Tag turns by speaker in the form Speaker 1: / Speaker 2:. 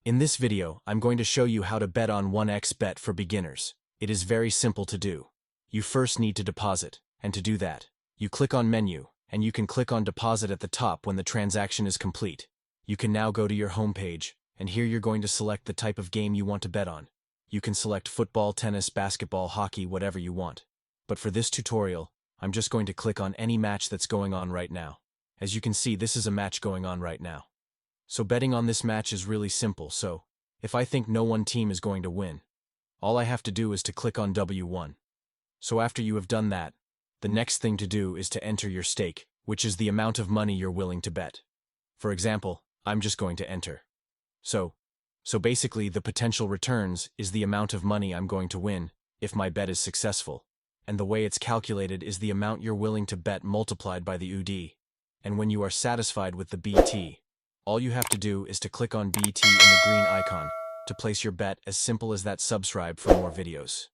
Speaker 1: In this video, I'm going to show you how to bet on 1xBet for beginners. It is very simple to do. You first need to deposit, and to do that, you click on Menu, and you can click on Deposit at the top when the transaction is complete. You can now go to your home page, and here you're going to select the type of game you want to bet on. You can select football, tennis, basketball, hockey, whatever you want. But for this tutorial, I'm just going to click on any match that's going on right now. As you can see, this is a match going on right now. So betting on this match is really simple, so if I think no one team is going to win, all I have to do is to click on W1. So after you have done that, the next thing to do is to enter your stake, which is the amount of money you're willing to bet. For example, I'm just going to enter. So basically the potential returns is the amount of money I'm going to win if my bet is successful. And the way it's calculated is the amount you're willing to bet multiplied by the UD. And when you are satisfied with the BT, all you have to do is to click on BT in the green icon to place your bet. As simple as that. Subscribe for more videos.